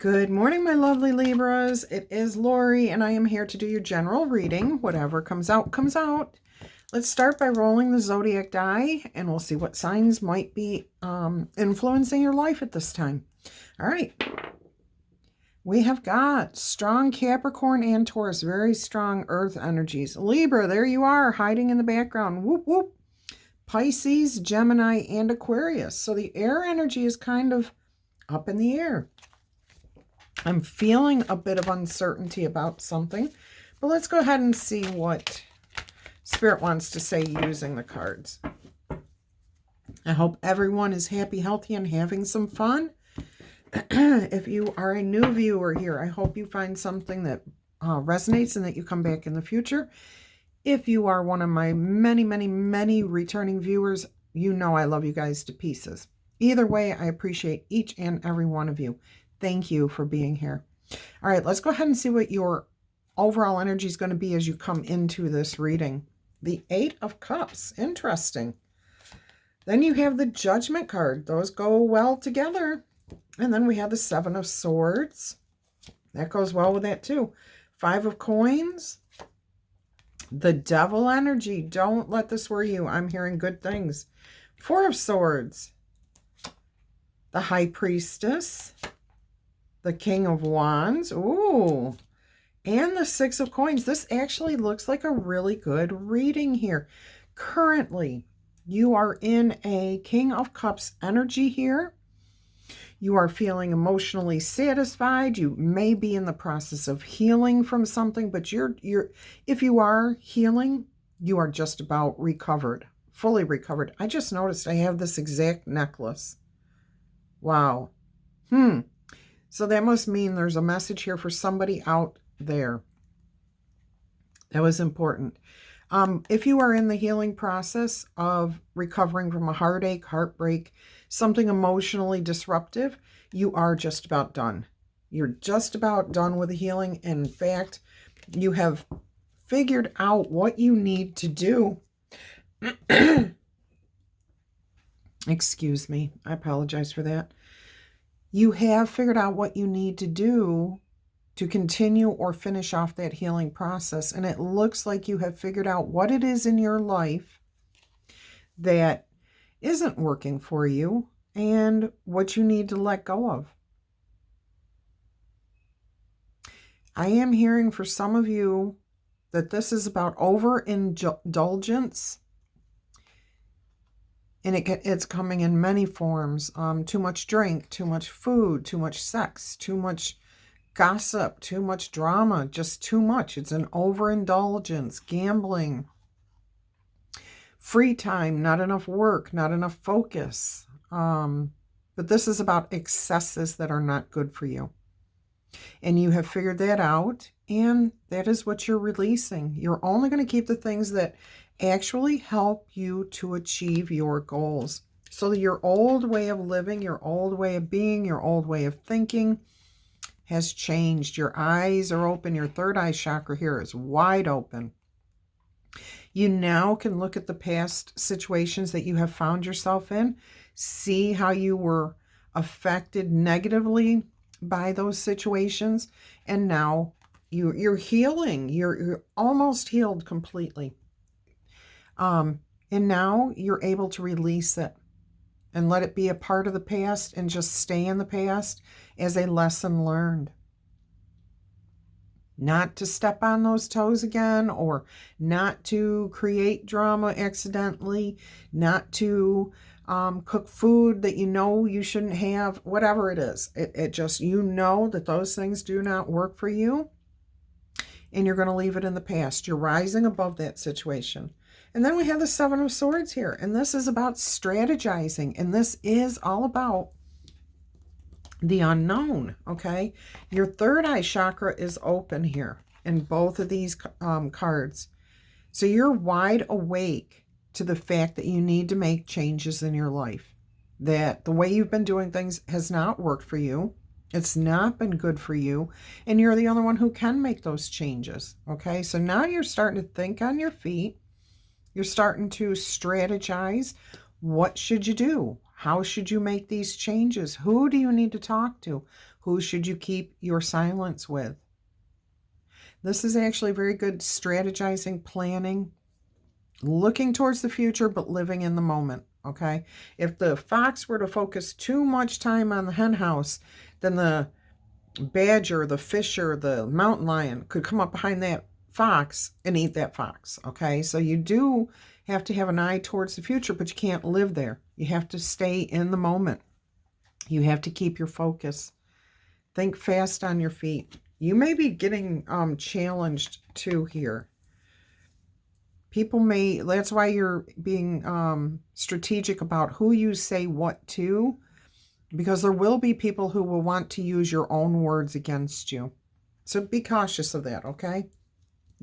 Good morning, my lovely Libras. It is Laurie, and I am here to do your general reading. Whatever comes out, comes out. Let's start by rolling the zodiac die, and we'll see what signs might be influencing your life at this time. All right. We have got strong Capricorn and Taurus, very strong earth energies. Libra, there you are, hiding in the background. Whoop, whoop. Pisces, Gemini, and Aquarius. So the air energy is kind of up in the air. I'm feeling a bit of uncertainty about something, but let's go ahead and see what Spirit wants to say using the cards. I hope everyone is happy, healthy, and having some fun. If you are a new viewer here, I hope you find something that resonates and that you come back in the future. If you are one of my many returning viewers, you know I love you guys to pieces. Either way, I appreciate each and every one of you. Thank you for being here. All right, let's go ahead and see what your overall energy is going to be as you come into this reading. The Eight of Cups. Interesting. Then you have the Judgment card. Those go well together. And then we have the Seven of Swords. That goes well with that too. Five of Coins. The Devil energy. Don't let this worry you. I'm hearing good things. Four of Swords. The High Priestess. The King of Wands. Ooh. And the Six of Coins. This actually looks like a really good reading here. Currently, you are in a King of Cups energy here. You are feeling emotionally satisfied. You may be in the process of healing from something, but if you are healing, you are just about recovered, fully recovered. I just noticed I have this exact necklace. Wow. So that must mean there's a message here for somebody out there. That was important. If you are in the healing process of recovering from a heartache, heartbreak, something emotionally disruptive, you are just about done. You're just about done with the healing. In fact, you have figured out what you need to do. Excuse me. I apologize for that. You have figured out what you need to do to continue or finish off that healing process. And it looks like you have figured out what it is in your life that isn't working for you and what you need to let go of. I am hearing for some of you that this is about overindulgence. And it's coming in many forms. Too much drink, too much food, too much sex, too much gossip, too much drama, just too much. It's an overindulgence, gambling, free time, not enough work, not enough focus. But this is about excesses that are not good for you. And you have figured that out, and that is what you're releasing. You're only going to keep the things that actually help you to achieve your goals. So your old way of living, your old way of being, your old way of thinking has changed. Your eyes are open. Your third eye chakra here is wide open. You now can look at the past situations that you have found yourself in, see how you were affected negatively by those situations, and now you're healing. You're almost healed completely. And now you're able to release it and let it be a part of the past and just stay in the past as a lesson learned. Not to step on those toes again, or not to create drama accidentally, not to cook food that you know you shouldn't have, whatever it is. It just, you know that those things do not work for you, and you're going to leave it in the past. You're rising above that situation. And then we have the Seven of Swords here, and this is about strategizing, and this is all about the unknown, okay? Your third eye chakra is open here in both of these cards. So you're wide awake to the fact that you need to make changes in your life, that the way you've been doing things has not worked for you. It's not been good for you, and you're the only one who can make those changes, okay? So now you're starting to think on your feet. You're starting to strategize. What should you do? How should you make these changes? Who do you need to talk to? Who should you keep your silence with? This is actually very good strategizing, planning, looking towards the future, but living in the moment, okay? If the fox were to focus too much time on the hen house, then the badger, the fisher, the mountain lion could come up behind that fox and eat that fox, okay? So you do have to have an eye towards the future, but you can't live there. You have to stay in the moment. You have to keep your focus. Think fast on your feet. You may be getting challenged too here. People may, that's why you're being strategic about who you say what to, because there will be people who will want to use your own words against you. So be cautious of that, okay?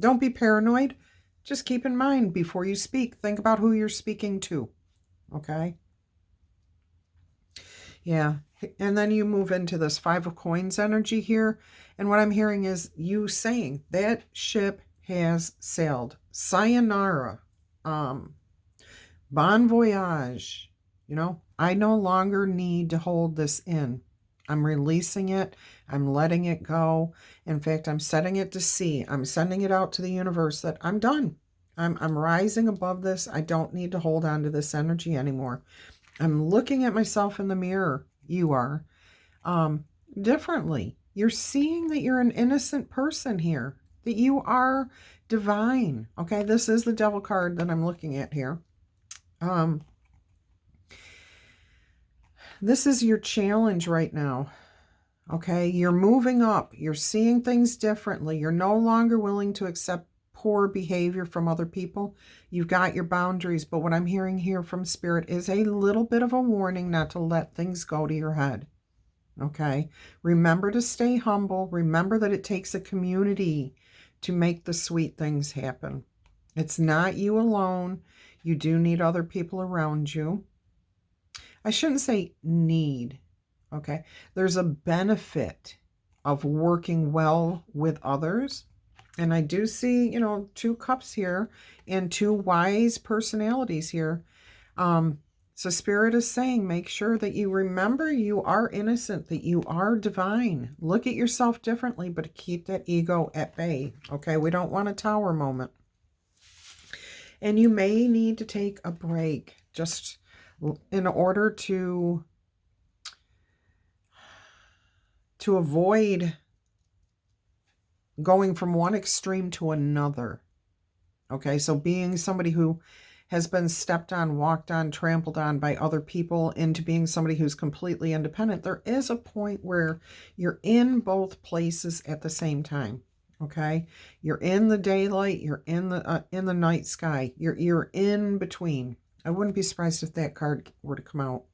Don't be paranoid. Just keep in mind before you speak, think about who you're speaking to, okay? Yeah, and then you move into this Five of Coins energy here, and what I'm hearing is you saying that ship has sailed. Sayonara. Bon voyage. You know, I no longer need to hold this in. I'm releasing it. I'm letting it go. In fact, I'm setting it to sea. I'm sending it out to the universe that I'm done. I'm rising above this. I don't need to hold on to this energy anymore. I'm looking at myself in the mirror. You are. Differently. You're seeing that you're an innocent person here, that you are divine. Okay, this is the devil card that I'm looking at here. This is your challenge right now. Okay, you're moving up. You're seeing things differently. You're no longer willing to accept poor behavior from other people. You've got your boundaries, but what I'm hearing here from Spirit is a little bit of a warning not to let things go to your head. Okay, remember to stay humble. Remember that it takes a community to make the sweet things happen. It's not you alone. You do need other people around you. I shouldn't say need, okay? There's a benefit of working well with others. And I do see, you know, 2 cups here and 2 wise personalities here. So Spirit is saying, make sure that you remember you are innocent, that you are divine. Look at yourself differently, but keep that ego at bay, okay? We don't want a tower moment. And you may need to take a break just in order to avoid going from one extreme to another. Okay, so being somebody who has been stepped on, walked on, trampled on by other people into being somebody who's completely independent, there is a point where you're in both places at the same time. Okay, you're in the daylight, you're in the night sky, you're in between. I wouldn't be surprised if that card were to come out.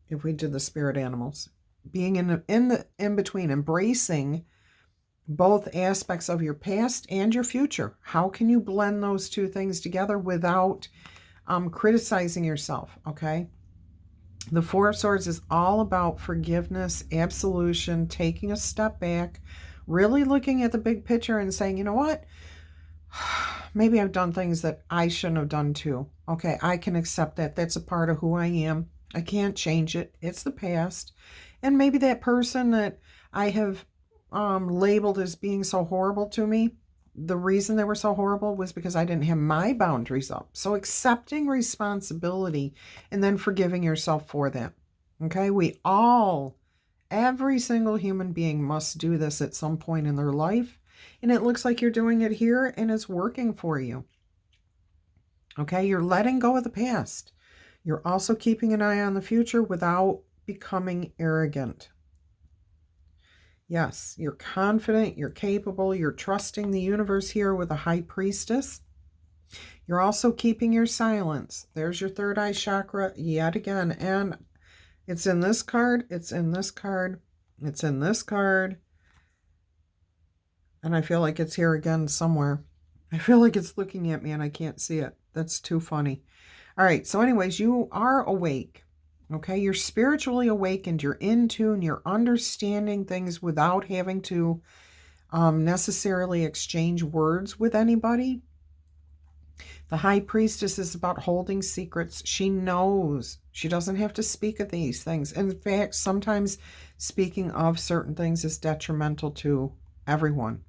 If we did the spirit animals, being in between, embracing both aspects of your past and your future. How can you blend those 2 things together without criticizing yourself? Okay. The Four of Swords is all about forgiveness, absolution, taking a step back, really looking at the big picture and saying, you know what? Maybe I've done things that I shouldn't have done too. Okay, I can accept that. That's a part of who I am. I can't change it. It's the past. And maybe that person that I have labeled as being so horrible to me, the reason they were so horrible was because I didn't have my boundaries up. So accepting responsibility and then forgiving yourself for that. Okay, every single human being must do this at some point in their life. And it looks like you're doing it here and it's working for you. Okay, you're letting go of the past. You're also keeping an eye on the future without becoming arrogant. Yes, you're confident, you're capable, you're trusting the universe here with a High Priestess. You're also keeping your silence. There's your third eye chakra yet again. And it's in this card, it's in this card, it's in this card. And I feel like it's here again somewhere. I feel like it's looking at me and I can't see it. That's too funny. All right, so anyways, you are awake. Okay, you're spiritually awakened. You're in tune. You're understanding things without having to necessarily exchange words with anybody. The High Priestess is about holding secrets. She knows. She doesn't have to speak of these things. In fact, sometimes speaking of certain things is detrimental to everyone.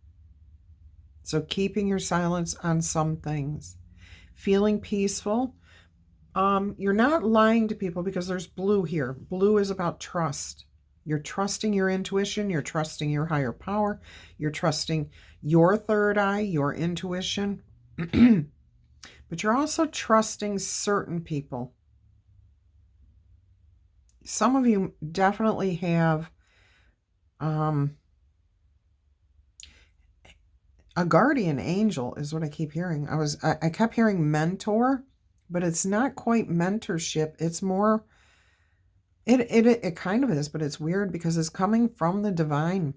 So keeping your silence on some things. Feeling peaceful. You're not lying to people because there's blue here. Blue is about trust. You're trusting your intuition. You're trusting your higher power. You're trusting your third eye, your intuition. But you're also trusting certain people. Some of you definitely have a guardian angel is what I keep hearing. I kept hearing mentor, but it's not quite mentorship. It's more, it kind of is, but it's weird because it's coming from the divine.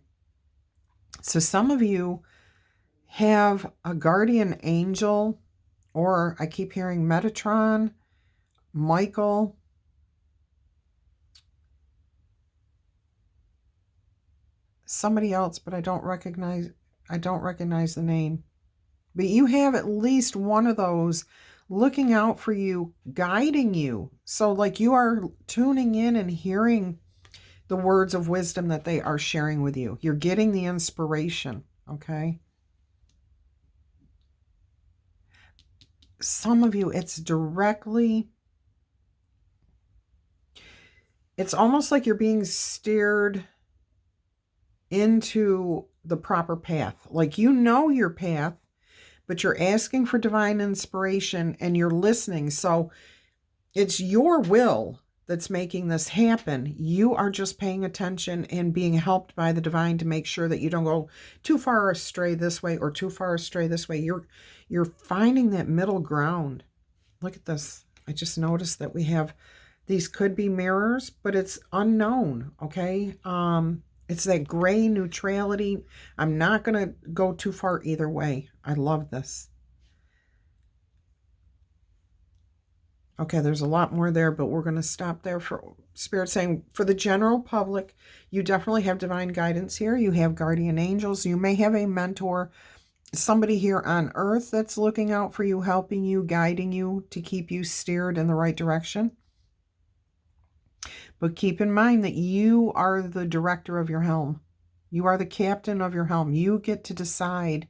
So some of you have a guardian angel, or I keep hearing Metatron, Michael, somebody else, but I don't recognize the name. But you have at least one of those looking out for you, guiding you. So like you are tuning in and hearing the words of wisdom that they are sharing with you. You're getting the inspiration, okay? Some of you, it's almost like you're being steered into the proper path. Like you know your path, but you're asking for divine inspiration and you're listening. So it's your will that's making this happen. You are just paying attention and being helped by the divine to make sure that you don't go too far astray this way or too far astray this way. You're finding that middle ground. Look at this. I just noticed that we have, these could be mirrors, but it's unknown, okay? It's that gray neutrality. I'm not going to go too far either way. I love this. Okay, there's a lot more there, but we're going to stop there for Spirit saying for the general public, you definitely have divine guidance here. You have guardian angels. You may have a mentor, somebody here on earth that's looking out for you, helping you, guiding you to keep you steered in the right direction. But keep in mind that you are the director of your helm. You are the captain of your helm. You get to decide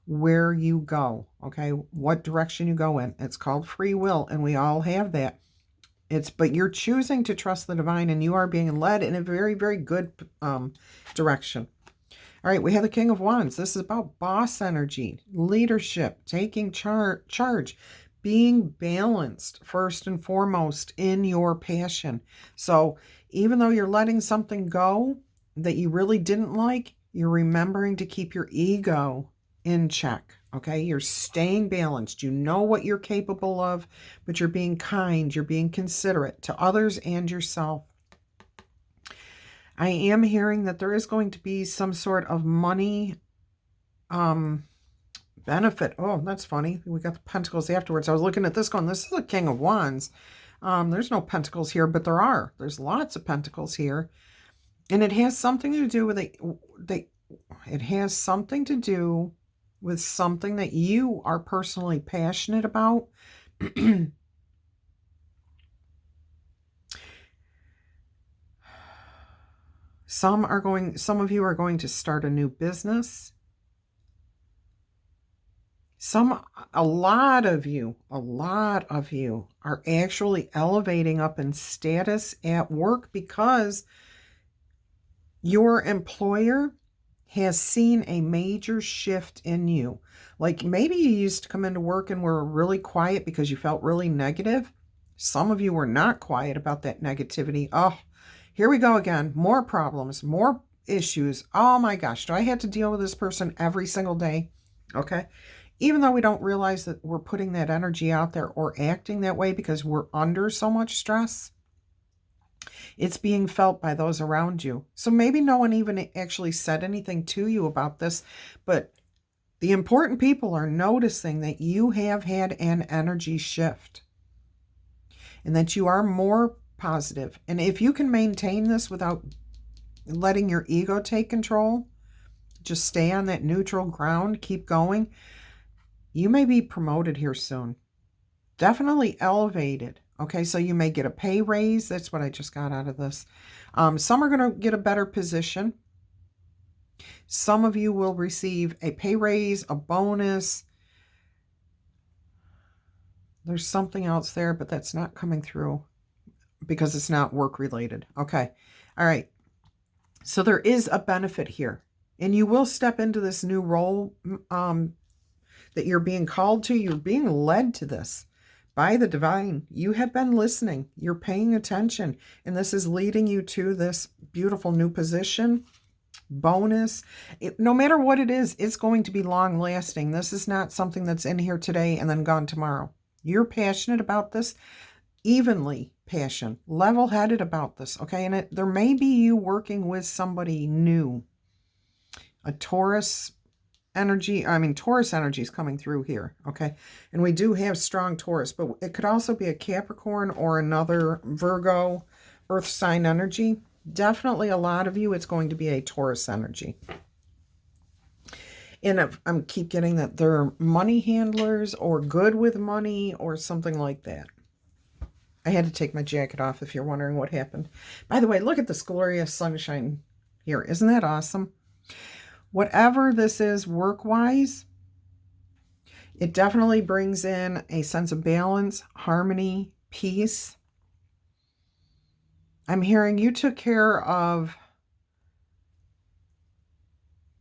where you go, okay? What direction you go in. It's called free will, and we all have that. But you're choosing to trust the divine, and you are being led in a very, very good direction. All right, we have the King of Wands. This is about boss energy, leadership, taking charge, being balanced first and foremost in your passion. So even though you're letting something go that you really didn't like, you're remembering to keep your ego in check, okay? You're staying balanced. You know what you're capable of, but you're being kind. You're being considerate to others and yourself. I am hearing that there is going to be some sort of money benefit. Oh, that's funny. We got the pentacles afterwards. I was looking at this going, this is a King of Wands. There's no pentacles here, but there's lots of pentacles here. And it has something to do with it has something to do with something that you are personally passionate about. Some of you are going to start a new business. A lot of you are actually elevating up in status at work because your employer has seen a major shift in you. Like maybe you used to come into work and were really quiet because you felt really negative. Some of you were not quiet about that negativity. Oh, here we go again. More problems, more issues. Oh my gosh, do I have to deal with this person every single day? Okay. Even though we don't realize that we're putting that energy out there or acting that way because we're under so much stress, it's being felt by those around you. So maybe no one even actually said anything to you about this, but the important people are noticing that you have had an energy shift and that you are more positive. And if you can maintain this without letting your ego take control, just stay on that neutral ground, keep going, You may be promoted here soon. Definitely elevated. Okay, so you may get a pay raise. That's what I just got out of this. Some are going to get a better position. Some of you will receive a pay raise, a bonus. There's something else there, but that's not coming through because it's not work related. Okay. All right. So there is a benefit here, and you will step into this new role that you're being called to. You're being led to this by the divine. You have been listening. You're paying attention, and this is leading you to this beautiful new position. Bonus. No matter what it is, it's going to be long lasting. This is not something that's in here today and then gone tomorrow. You're passionate about this, evenly passionate, level-headed about this, okay? And there may be you working with somebody new. A Taurus energy, Taurus energy is coming through here, okay? And we do have strong Taurus, but it could also be a Capricorn or another Virgo, earth sign energy. Definitely a lot of you, it's going to be a Taurus energy. And I keep getting that they're money handlers or good with money or something like that. I had to take my jacket off if you're wondering what happened. By the way, look at this glorious sunshine here. Isn't that awesome? Whatever this is work-wise, it definitely brings in a sense of balance, harmony, peace. I'm hearing you took care of,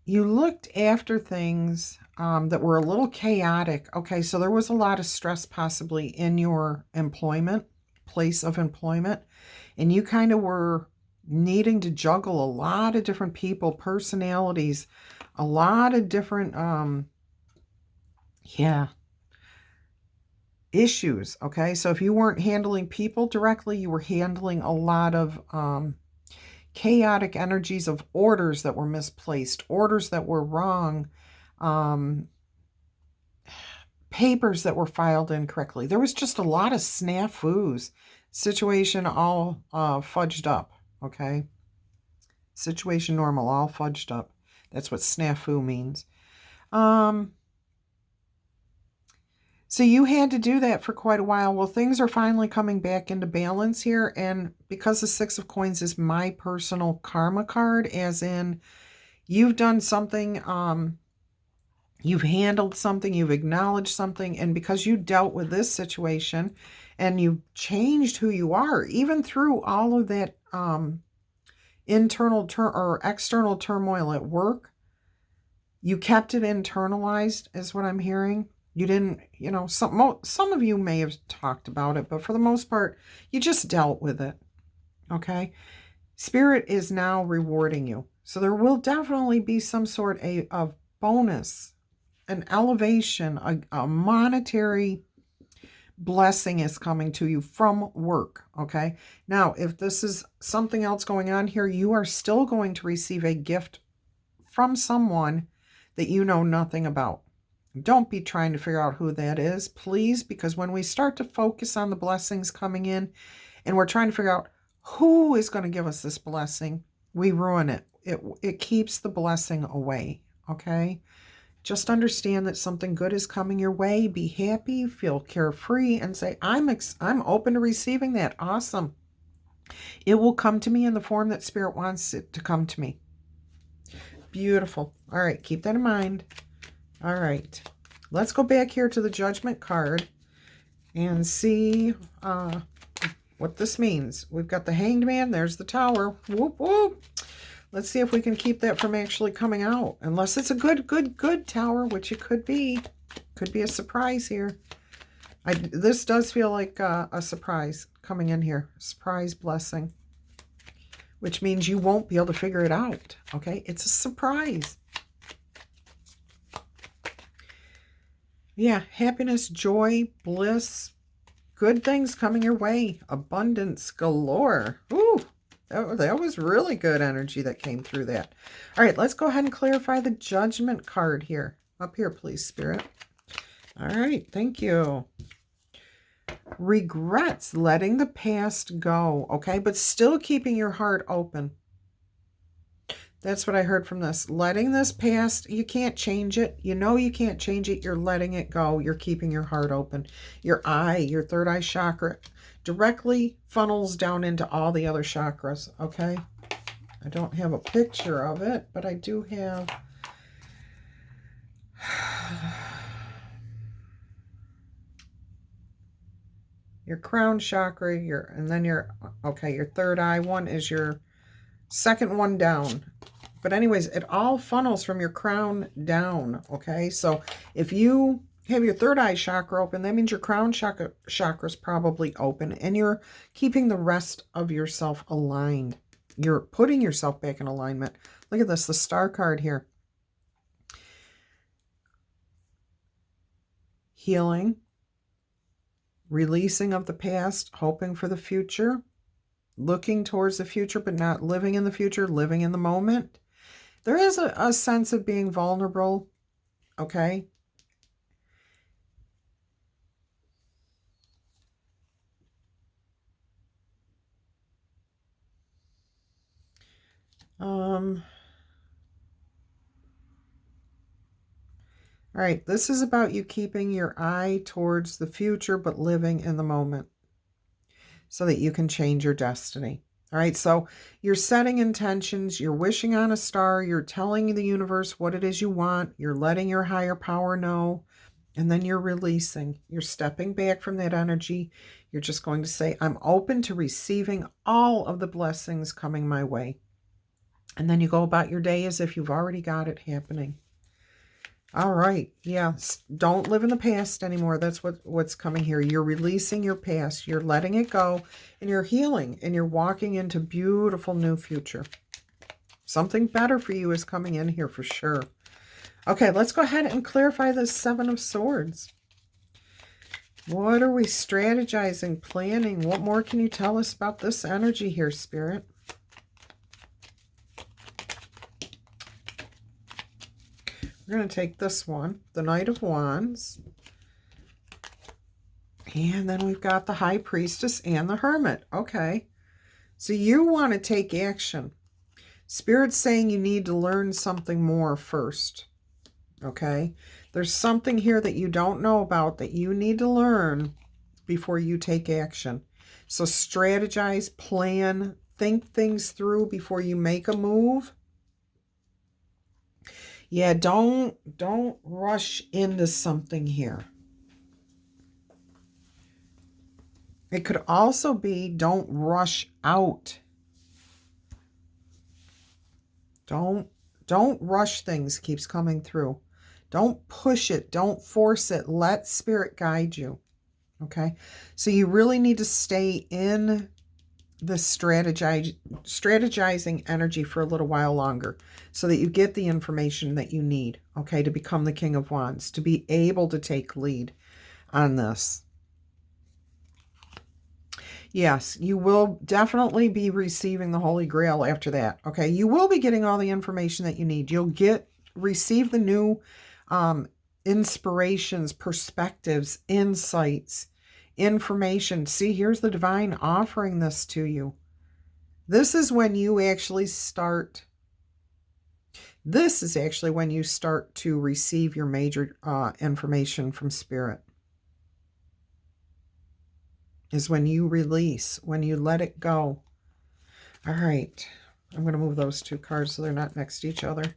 you looked after things that were a little chaotic. Okay, so there was a lot of stress possibly in your employment, place of employment, and you kind of were needing to juggle a lot of different people, personalities, a lot of different, issues, okay? So if you weren't handling people directly, you were handling a lot of chaotic energies of orders that were misplaced, orders that were wrong, papers that were filed incorrectly. There was just a lot of snafus. Situation all fudged up, okay? Situation normal, all fudged up. That's what snafu means. So you had to do that for quite a while. Well, things are finally coming back into balance here. And because the Six of Coins is my personal karma card, as in you've done something, you've handled something, you've acknowledged something, and because you dealt with this situation and you changed who you are, even through all of that internal or external turmoil at work, you kept it internalized, is what I'm hearing. You didn't, some of you may have talked about it, but for the most part, you just dealt with it, okay? Spirit is now rewarding you. So there will definitely be some sort of bonus, an elevation, a monetary blessing is coming to you from work, okay? Now, if this is something else going on here, you are still going to receive a gift from someone that you know nothing about. Don't be trying to figure out who that is, please, because when we start to focus on the blessings coming in and we're trying to figure out who is going to give us this blessing, we ruin it. It keeps the blessing away, okay? Just understand that something good is coming your way. Be happy, feel carefree, and say, I'm open to receiving that. Awesome. It will come to me in the form that Spirit wants it to come to me. Beautiful. All right, keep that in mind. All right, let's go back here to the Judgment card and see what this means. We've got the Hanged Man. There's the Tower. Whoop, whoop. Let's see if we can keep that from actually coming out. Unless it's a good Tower, which it could be. Could be a surprise here. This does feel like a surprise coming in here. Surprise blessing. Which means you won't be able to figure it out. Okay, it's a surprise. Yeah, happiness, joy, bliss, good things coming your way, abundance galore. Ooh, that was really good energy that came through that. All right, let's go ahead and clarify the Judgment card here. Up here, please, Spirit. All right, thank you. Regrets, letting the past go, okay, but still keeping your heart open. That's what I heard from this. Letting this past, you can't change it. You know you can't change it. You're letting it go. You're keeping your heart open. Your eye, your third eye chakra, directly funnels down into all the other chakras, okay? I don't have a picture of it, but I do have... your crown chakra, and then your third eye one is your second one down. But anyways, it all funnels from your crown down, okay? So if you have your third eye chakra open, that means your crown chakra is probably open, and you're keeping the rest of yourself aligned. You're putting yourself back in alignment. Look at this, the star card here. Healing, releasing of the past, hoping for the future, looking towards the future, but not living in the future, living in the moment. There is a sense of being vulnerable, okay? All right, this is about you keeping your eye towards the future, but living in the moment so that you can change your destiny. All right, so you're setting intentions, you're wishing on a star, you're telling the universe what it is you want, you're letting your higher power know, and then you're releasing. You're stepping back from that energy. You're just going to say, I'm open to receiving all of the blessings coming my way. And then you go about your day as if you've already got it happening. All right. Yeah. Don't live in the past anymore. That's what's coming here. You're releasing your past. You're letting it go, and you're healing, and you're walking into beautiful new future. Something better for you is coming in here for sure. Okay, let's go ahead and clarify the Seven of Swords. What are we strategizing, planning? What more can you tell us about this energy here, Spirit? We're going to take this one, the Knight of Wands. And then we've got the High Priestess and the Hermit. Okay. So you want to take action. Spirit's saying you need to learn something more first. Okay. There's something here that you don't know about that you need to learn before you take action. So strategize, plan, think things through before you make a move. Yeah, don't rush into something here. It could also be don't rush out. Don't rush things, keeps coming through. Don't push it. Don't force it. Let Spirit guide you. Okay? So you really need to stay in the strategizing energy for a little while longer so that you get the information that you need, okay, to become the King of Wands, to be able to take lead on this. Yes, you will definitely be receiving the Holy Grail after that, okay? You will be getting all the information that you need. You'll receive the new inspirations, perspectives, insights, information. See, here's the divine offering this to you. This is when you actually start. This is actually when you start to receive your major information from Spirit. Is when you release, when you let it go. All right. I'm going to move those two cards so they're not next to each other.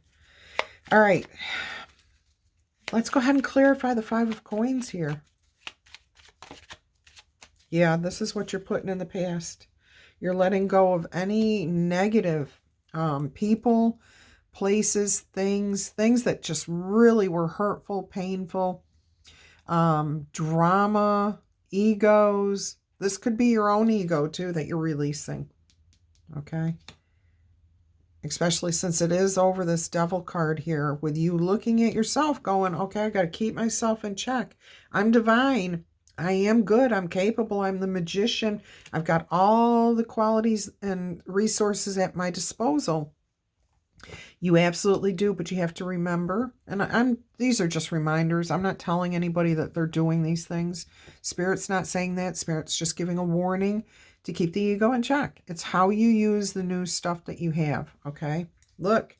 All right. Let's go ahead and clarify the Five of Coins here. Yeah, this is what you're putting in the past. You're letting go of any negative people, places, things that just really were hurtful, painful, drama, egos. This could be your own ego, too, that you're releasing. Okay? Especially since it is over this Devil card here, with you looking at yourself going, okay, I got to keep myself in check. I'm divine. I am good. I'm capable. I'm the magician. I've got all the qualities and resources at my disposal. You absolutely do, but you have to remember, and these are just reminders. I'm not telling anybody that they're doing these things. Spirit's not saying that. Spirit's just giving a warning to keep the ego in check. It's how you use the new stuff that you have, okay? Look,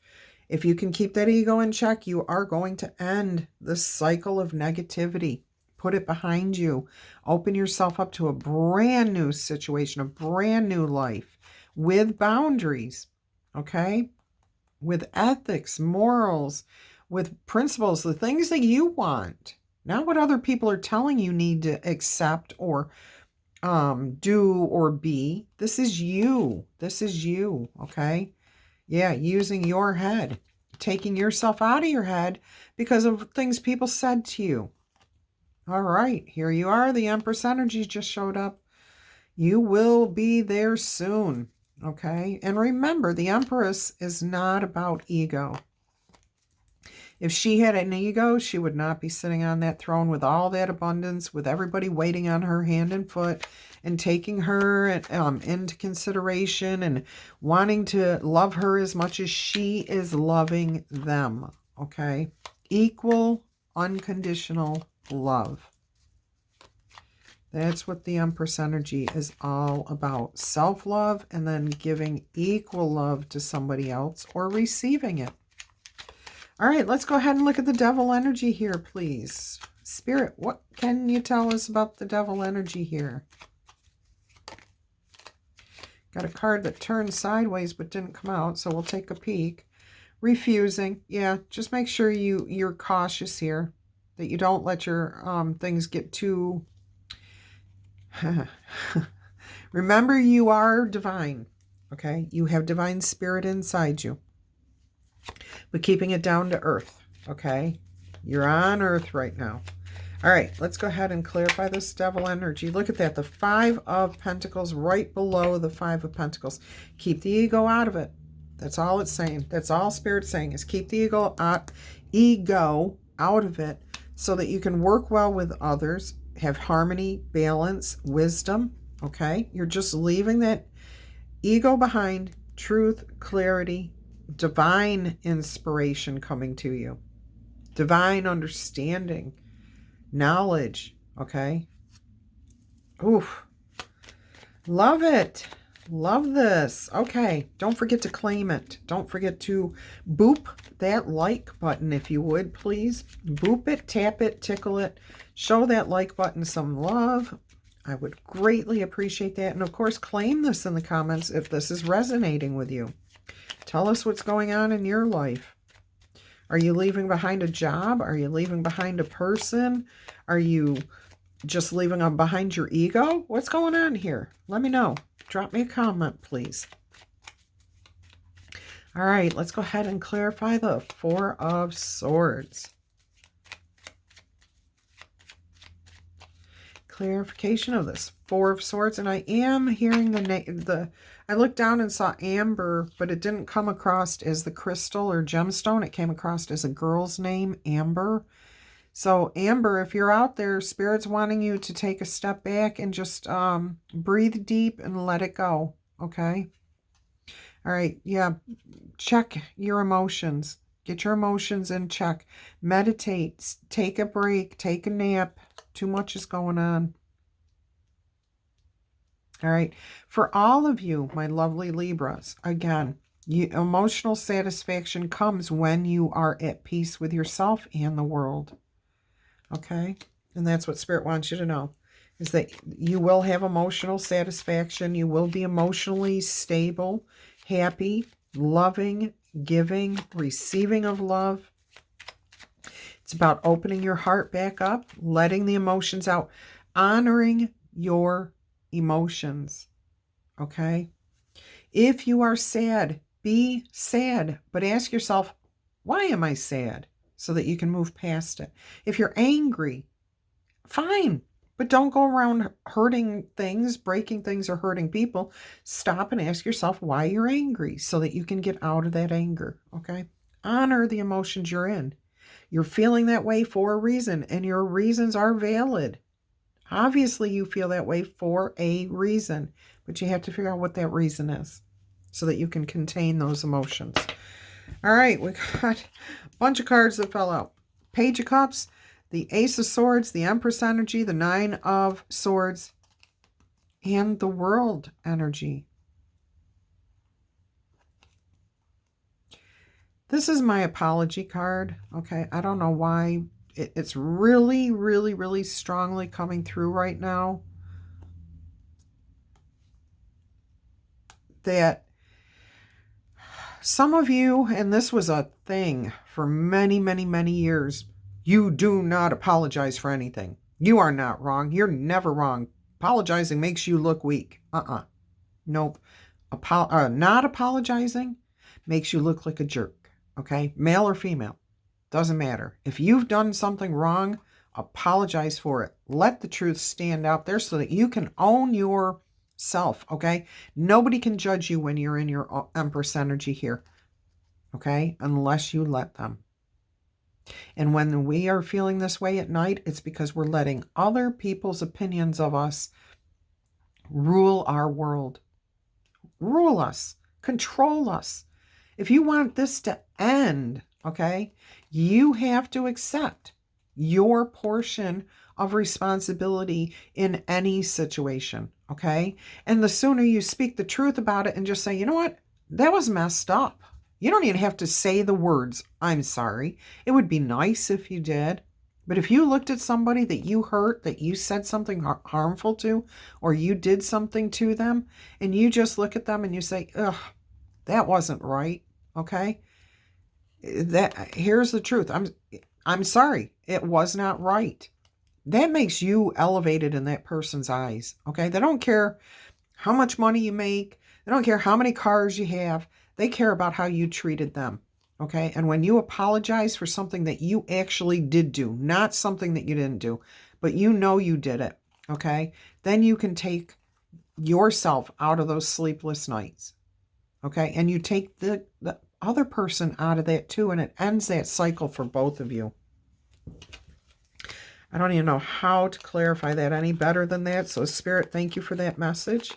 if you can keep that ego in check, you are going to end the cycle of negativity. Put it behind you. Open yourself up to a brand new situation, a brand new life with boundaries, okay? With ethics, morals, with principles, the things that you want, not what other people are telling you need to accept or do or be. This is you. This is you, okay? Yeah, using your head, taking yourself out of your head because of things people said to you. All right, here you are. The Empress energy just showed up. You will be there soon, okay? And remember, the Empress is not about ego. If she had an ego, she would not be sitting on that throne with all that abundance, with everybody waiting on her hand and foot and taking her into consideration and wanting to love her as much as she is loving them, okay? Equal, unconditional love. That's what the Empress energy is all about. Self-love and then giving equal love to somebody else or receiving it. All right, let's go ahead and look at the devil energy here, please. Spirit, what can you tell us about the devil energy here? Got a card that turned sideways but didn't come out, so we'll take a peek. Refusing. Yeah, just make sure you're cautious here, that you don't let your things get too... Remember, you are divine, okay? You have divine spirit inside you. But keeping it down to earth, okay? You're on earth right now. All right, let's go ahead and clarify this devil energy. Look at that, the Five of Pentacles right below the Five of Pentacles. Keep the ego out of it. That's all it's saying. That's all Spirit's saying is keep the ego out of it so that you can work well with others, have harmony, balance, wisdom, okay? You're just leaving that ego behind, truth, clarity, divine inspiration coming to you, divine understanding, knowledge, okay? Oof. Love it. Love this. Okay, don't forget to claim it. Don't forget to boop that like button if you would, please. Boop it, tap it, tickle it. Show that like button some love. I would greatly appreciate that. And of course, claim this in the comments if this is resonating with you. Tell us what's going on in your life. Are you leaving behind a job? Are you leaving behind a person? Are you just leaving behind your ego? What's going on here? Let me know. Drop me a comment, please. All right, let's go ahead and clarify the Four of Swords. Clarification of this Four of Swords, and I am hearing I looked down and saw amber, but it didn't come across as the crystal or gemstone. It came across as a girl's name, Amber. So Amber, if you're out there, Spirit's wanting you to take a step back and just breathe deep and let it go, okay? All right, yeah, check your emotions. Get your emotions in check. Meditate, take a break, take a nap. Too much is going on. All right, for all of you, my lovely Libras, again, emotional satisfaction comes when you are at peace with yourself and the world. Okay, and that's what Spirit wants you to know, is that you will have emotional satisfaction. You will be emotionally stable, happy, loving, giving, receiving of love. It's about opening your heart back up, letting the emotions out, honoring your emotions, okay? If you are sad, be sad, but ask yourself, why am I sad? So that you can move past it. If you're angry, fine, but don't go around hurting things, breaking things, or hurting people. Stop and ask yourself why you're angry so that you can get out of that anger, okay? Honor the emotions you're in. You're feeling that way for a reason, and your reasons are valid. Obviously, you feel that way for a reason, but you have to figure out what that reason is so that you can contain those emotions. All right, we got a bunch of cards that fell out. Page of Cups, the Ace of Swords, the Empress energy, the Nine of Swords, and the World energy. This is my apology card. Okay. I don't know why it's really, really, really strongly coming through right now. That some of you, and this was a thing for many, many, many years, you do not apologize for anything. You are not wrong. You're never wrong. Apologizing makes you look weak. Nope. Not apologizing makes you look like a jerk. Okay? Male or female. Doesn't matter. If you've done something wrong, apologize for it. Let the truth stand out there so that you can own yourself. Okay? Nobody can judge you when you're in your Empress energy here. Okay? Unless you let them. And when we are feeling this way at night, it's because we're letting other people's opinions of us rule our world. Rule us. Control us. If you want this to end, okay, you have to accept your portion of responsibility in any situation, okay? And the sooner you speak the truth about it and just say, you know what, that was messed up. You don't even have to say the words, I'm sorry. It would be nice if you did. But if you looked at somebody that you hurt, that you said something harmful to, or you did something to them, and you just look at them and you say, ugh, that wasn't right, okay? Here's the truth. I'm sorry. It was not right. That makes you elevated in that person's eyes, okay? They don't care how much money you make. They don't care how many cars you have. They care about how you treated them, okay? And when you apologize for something that you actually did do, not something that you didn't do, but you know you did it, okay? Then you can take yourself out of those sleepless nights, okay? And you take the other person out of that too, and it ends that cycle for both of you. I don't even know how to clarify that any better than that. So Spirit, thank you for that message.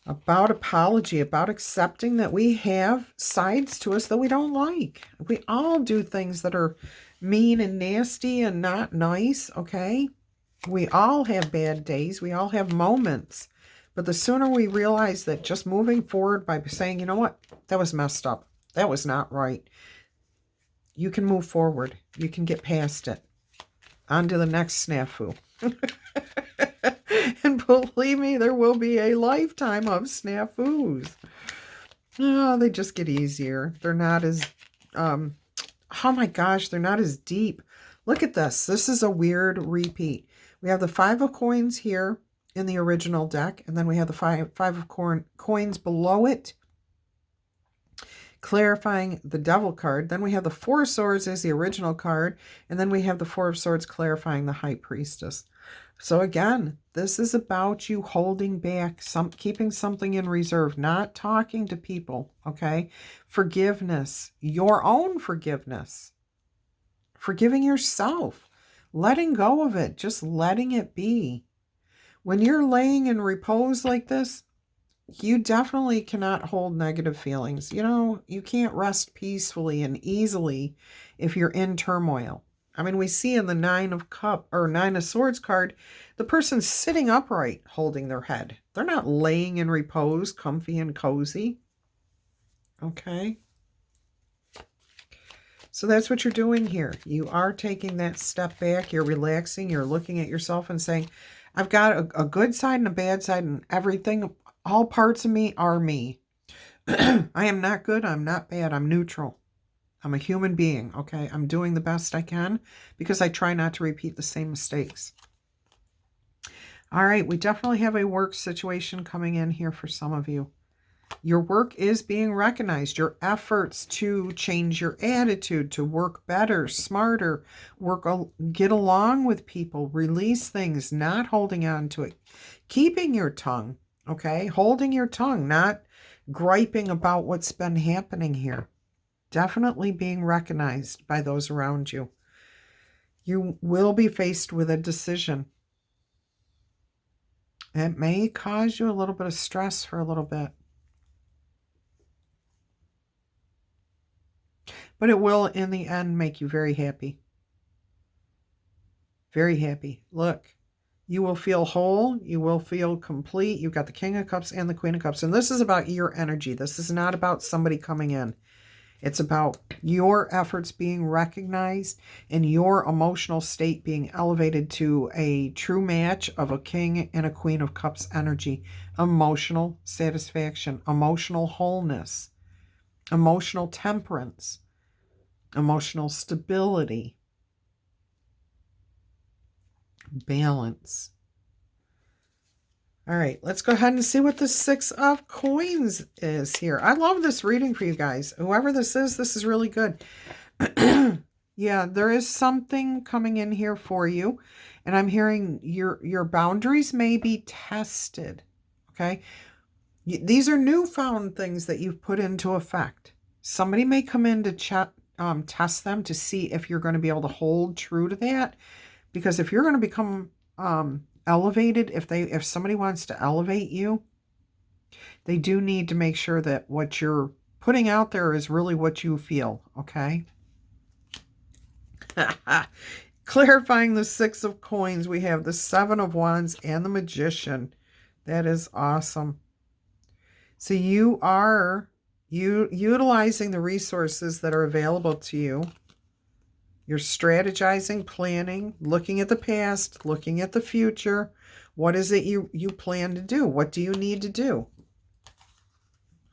About apology, about accepting that we have sides to us that we don't like. We all do things that are mean and nasty and not nice, okay? We all have bad days. We all have moments. But the sooner we realize that just moving forward by saying, you know what, that was messed up. That was not right. You can move forward. You can get past it. On to the next snafu. And believe me, there will be a lifetime of snafus. Oh, they just get easier. They're not as, oh my gosh, they're not as deep. Look at this. This is a weird repeat. We have the 5 of coins here in the original deck, and then we have the five of coins below it, clarifying the Devil card. Then we have the 4 of Swords as the original card, and then we have the 4 of Swords clarifying the High Priestess. So again, this is about you holding back, keeping something in reserve, not talking to people, okay? Forgiveness, your own forgiveness, forgiving yourself, letting go of it, just letting it be. When you're laying in repose like this, you definitely cannot hold negative feelings. You know, you can't rest peacefully and easily if you're in turmoil. I mean, we see in the 9 of Swords card, the person's sitting upright holding their head. They're not laying in repose, comfy and cozy. Okay. So that's what you're doing here. You are taking that step back. You're relaxing. You're looking at yourself and saying, I've got a good side and a bad side, and everything, all parts of me are me. I am not good. I'm not bad. I'm neutral. I'm a human being, okay? I'm doing the best I can because I try not to repeat the same mistakes. All right, we definitely have a work situation coming in here for some of you. Your work is being recognized. Your efforts to change your attitude, to work better, smarter, get along with people, release things, not holding on to it. Keeping your tongue, okay? Holding your tongue, not griping about what's been happening here. Definitely being recognized by those around you. You will be faced with a decision. It may cause you a little bit of stress for a little bit. But it will, in the end, make you very happy. Very happy. Look, you will feel whole. You will feel complete. You've got the King of Cups and the Queen of Cups. And this is about your energy. This is not about somebody coming in. It's about your efforts being recognized and your emotional state being elevated to a true match of a King and a Queen of Cups energy. Emotional satisfaction, emotional wholeness, emotional temperance, emotional stability, balance. All right, let's go ahead and see what the Six of Coins is here. I love this reading for you guys. Whoever this is really good. Yeah, there is something coming in here for you. And I'm hearing your boundaries may be tested. Okay? These are newfound things that you've put into effect. Somebody may come in to test them to see if you're going to be able to hold true to that. Because if you're going to become elevated, if somebody wants to elevate you, they do need to make sure that what you're putting out there is really what you feel, okay? Clarifying the Six of Coins, we have the Seven of Wands and the Magician. That is awesome. So you are utilizing the resources that are available to you. You're strategizing, planning, looking at the past, looking at the future. What is it you plan to do? What do you need to do?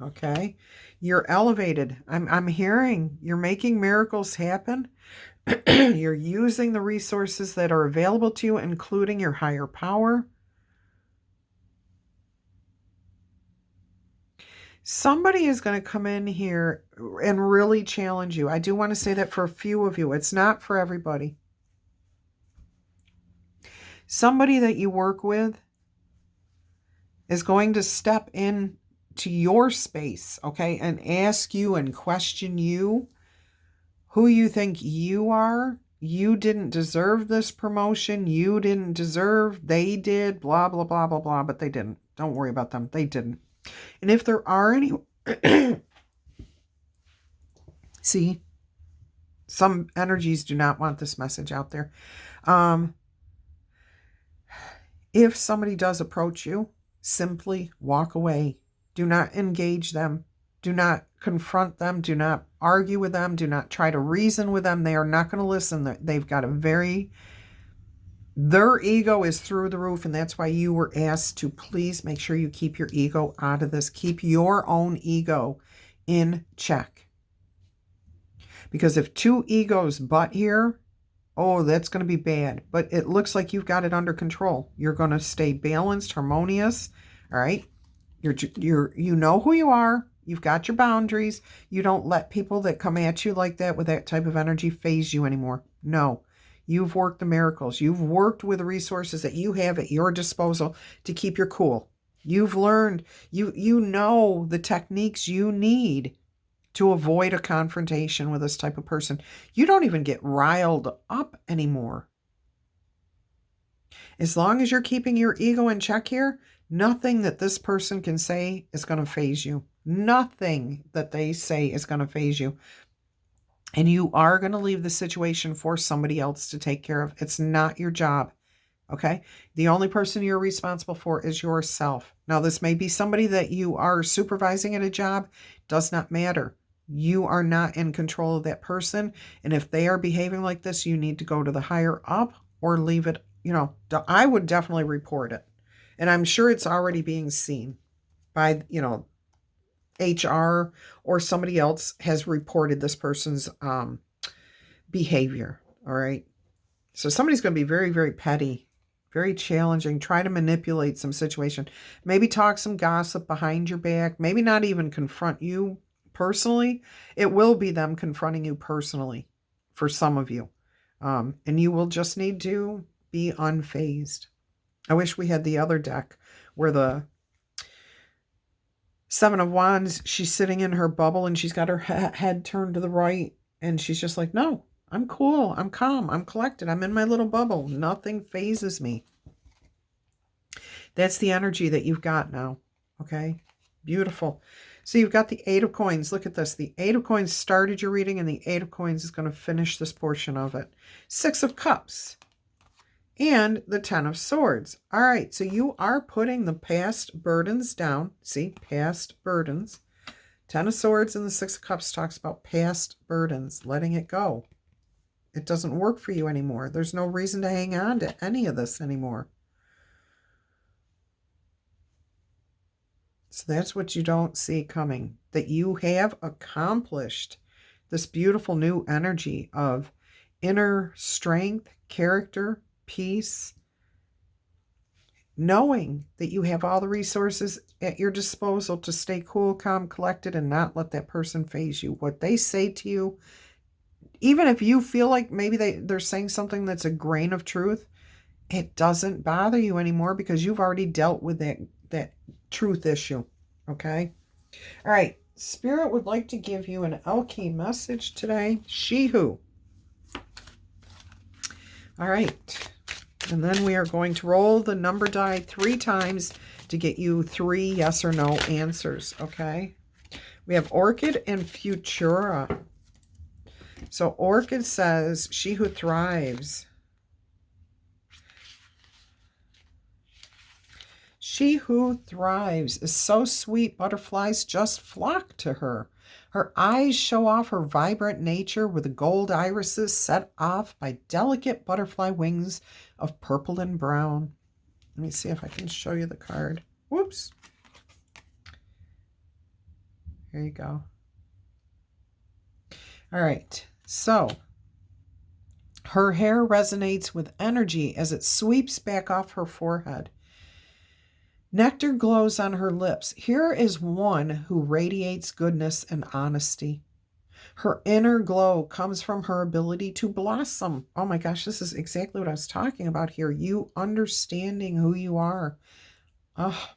Okay. You're elevated. I'm hearing you're making miracles happen. You're using the resources that are available to you, including your higher power. Somebody is going to come in here and really challenge you. I do want to say that for a few of you. It's not for everybody. Somebody that you work with is going to step in to your space, okay, and ask you and question you, who you think you are. You didn't deserve this promotion. You didn't deserve, they did, blah, blah, blah, blah, blah, but they didn't. Don't worry about them. They didn't. And if there are any, see, some energies do not want this message out there. If somebody does approach you, simply walk away. Do not engage them. Do not confront them. Do not argue with them. Do not try to reason with them. They are not going to listen. They've got their ego is through the roof, and that's why you were asked to please make sure you keep your ego out of this. Keep your own ego in check. Because if two egos butt here, oh, that's going to be bad. But it looks like you've got it under control. You're going to stay balanced, harmonious, all right? You know who you are. You've got your boundaries. You don't let people that come at you like that with that type of energy phase you anymore. No. You've worked the miracles. You've worked with the resources that you have at your disposal to keep your cool. You've learned, you know the techniques you need to avoid a confrontation with this type of person. You don't even get riled up anymore. As long as you're keeping your ego in check here, nothing that this person can say is going to faze you. Nothing that they say is going to faze you. And you are going to leave the situation for somebody else to take care of. It's not your job, okay? The only person you're responsible for is yourself. Now, this may be somebody that you are supervising at a job. Does not matter. You are not in control of that person. And if they are behaving like this, you need to go to the higher up or leave it. You know, I would definitely report it. And I'm sure it's already being seen by, you know, HR or somebody else has reported this person's behavior. All right. So somebody's going to be very, very petty, very challenging, try to manipulate some situation, maybe talk some gossip behind your back, maybe not even confront you personally. It will be them confronting you personally for some of you. And you will just need to be unfazed. I wish we had the other deck where the Seven of Wands, she's sitting in her bubble and she's got her head turned to the right. And she's just like, no, I'm cool. I'm calm. I'm collected. I'm in my little bubble. Nothing phases me. That's the energy that you've got now. Okay. Beautiful. So you've got the Eight of Coins. Look at this. The Eight of Coins started your reading and the Eight of Coins is going to finish this portion of it. Six of Cups. And the Ten of Swords. All right, so you are putting the past burdens down. See, past burdens Ten of Swords and the Six of Cups talks about past burdens, letting it go. It doesn't work for you anymore. There's no reason to hang on to any of this anymore. So that's what you don't see coming, that you have accomplished this beautiful new energy of inner strength, character, peace, knowing that you have all the resources at your disposal to stay cool, calm, collected, and not let that person faze you. What they say to you, even if you feel like maybe they're saying something that's a grain of truth, it doesn't bother you anymore because you've already dealt with that truth issue. Okay? All right. Spirit would like to give you an Elkey message today. She-Who. All right. And then we are going to roll the number die 3 times to get you 3 yes or no answers. Okay? We have Orchid and Futura. So Orchid says, she who thrives. She who thrives is so sweet, butterflies just flock to her. Her eyes show off her vibrant nature with the gold irises set off by delicate butterfly wings of purple and brown. Let me see if I can show you the card. Whoops. Here you go. All right. So her hair resonates with energy as it sweeps back off her forehead. Nectar glows on her lips. Here is one who radiates goodness and honesty. Her inner glow comes from her ability to blossom. Oh my gosh, this is exactly what I was talking about here. You understanding who you are. Oh,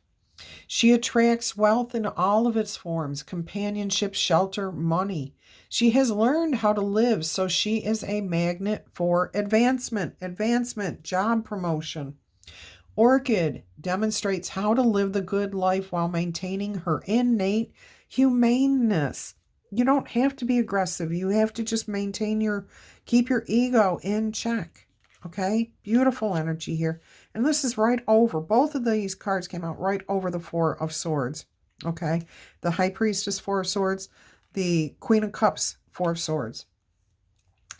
she attracts wealth in all of its forms, companionship, shelter, money. She has learned how to live, so she is a magnet for advancement, job promotion. Orchid demonstrates how to live the good life while maintaining her innate humaneness. You don't have to be aggressive. You have to just keep your ego in check. Okay? Beautiful energy here. And this is right over. Both of these cards came out right over the 4 of Swords. Okay? The High Priestess, 4 of Swords. The Queen of Cups, 4 of Swords.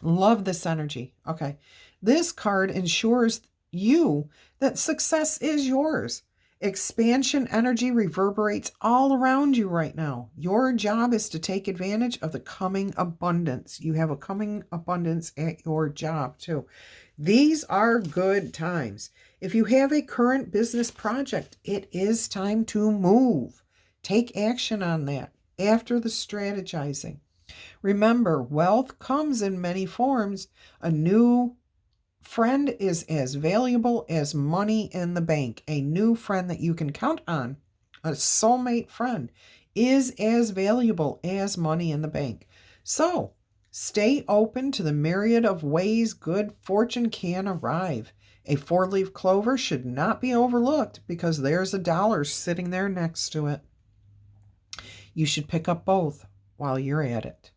Love this energy. Okay. This card ensures you that success is yours. Expansion energy reverberates all around you right now. Your job is to take advantage of the coming abundance. You have a coming abundance at your job too. These are good times. If you have a current business project, it is time to move. Take action on that after the strategizing. Remember, wealth comes in many forms. A new friend is as valuable as money in the bank. A new friend that you can count on, a soulmate friend, is as valuable as money in the bank. So, stay open to the myriad of ways good fortune can arrive. A 4-leaf clover should not be overlooked because there's $1 sitting there next to it. You should pick up both while you're at it.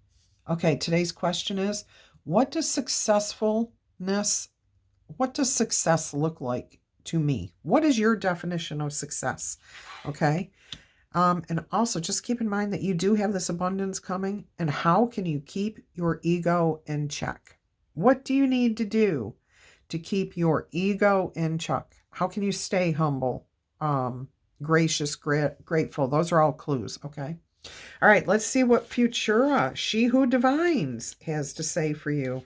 Okay, today's question is, what does success look like to me? What is your definition of success? Okay. And also just keep in mind that you do have this abundance coming, and how can you keep your ego in check? What do you need to do to keep your ego in check? How can you stay humble, gracious, grateful? Those are all clues. Okay. All right. Let's see what Futura, she who divines, has to say for you.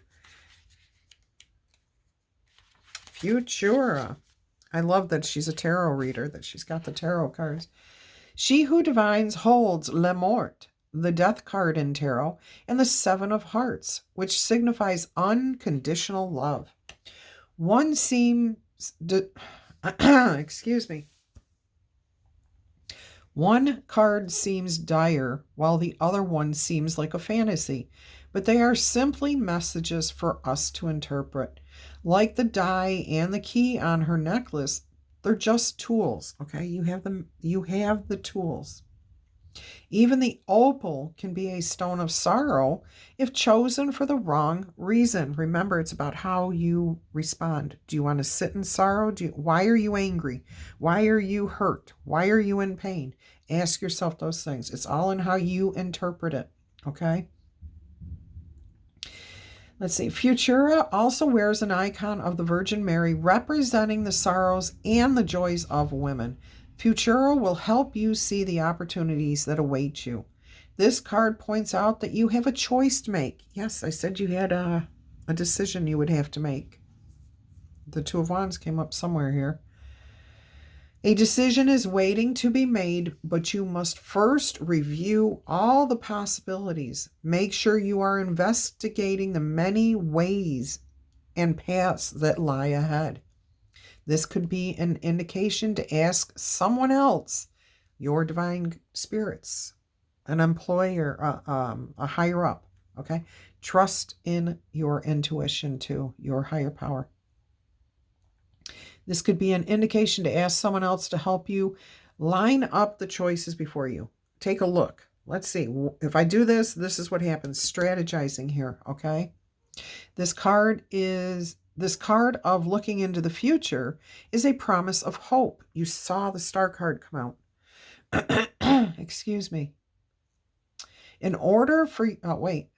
Futura. I love that she's a tarot reader, that she's got the tarot cards. She who divines holds Le Mort, the death card in tarot, and the 7 of Hearts, which signifies unconditional love. One seems... excuse me. One card seems dire, while the other one seems like a fantasy, but they are simply messages for us to interpret. Like the die and the key on her necklace, they're just tools, okay? You have them. You have the tools. Even the opal can be a stone of sorrow if chosen for the wrong reason. Remember, it's about how you respond. Do you want to sit in sorrow? Why are you angry? Why are you hurt? Why are you in pain? Ask yourself those things. It's all in how you interpret it, okay? Let's see. Futura also wears an icon of the Virgin Mary representing the sorrows and the joys of women. Futura will help you see the opportunities that await you. This card points out that you have a choice to make. Yes, I said you had a decision you would have to make. The Two of Wands came up somewhere here. A decision is waiting to be made, but you must first review all the possibilities. Make sure you are investigating the many ways and paths that lie ahead. This could be an indication to ask someone else, your divine spirits, an employer, a higher up, okay? Trust in your intuition too, your higher power. This could be an indication to ask someone else to help you line up the choices before you. Take a look. Let's see. If I do this, this is what happens. Strategizing here, okay? This card of looking into the future is a promise of hope. You saw the Star card come out. Excuse me. In order for... Oh, wait.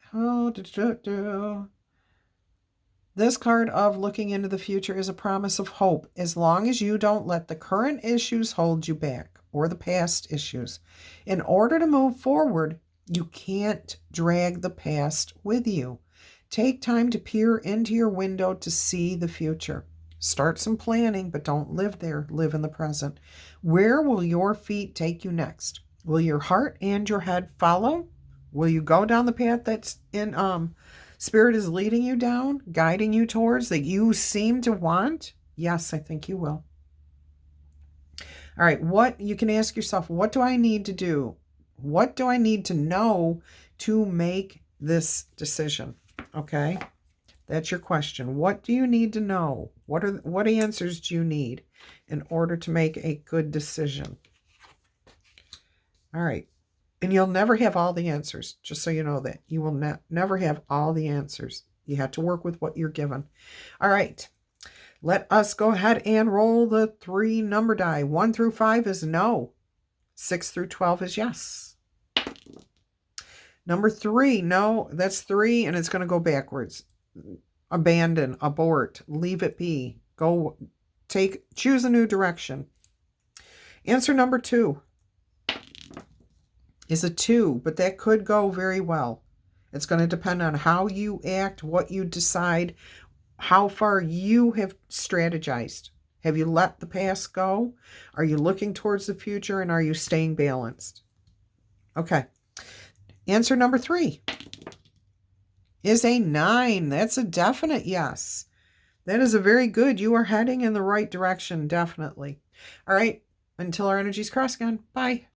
This card of looking into the future is a promise of hope, as long as you don't let the current issues hold you back, or the past issues. In order to move forward, you can't drag the past with you. Take time to peer into your window to see the future. Start some planning, but don't live there. Live in the present. Where will your feet take you next? Will your heart and your head follow? Will you go down the path that's in Spirit is leading you down, guiding you towards, that you seem to want? Yes, I think you will. All right, what you can ask yourself, what do I need to do? What do I need to know to make this decision? Okay, that's your question. What do you need to know? What answers do you need in order to make a good decision? All right. And you'll never have all the answers, just so you know that. You will never have all the answers. You have to work with what you're given. All right. Let us go ahead and roll the 3 number die. 1 through 5 is no. 6 through 12 is yes. Number 3, no, that's 3, and it's going to go backwards. Abandon, abort, leave it be. Choose a new direction. Answer number 2. Is a 2, but that could go very well. It's going to depend on how you act, what you decide, how far you have strategized. Have you let the past go? Are you looking towards the future, and are you staying balanced? Okay. Answer number 3 is a 9. That's a definite yes. That is a very good. You are heading in the right direction, definitely. All right. Until our energies cross again. Bye.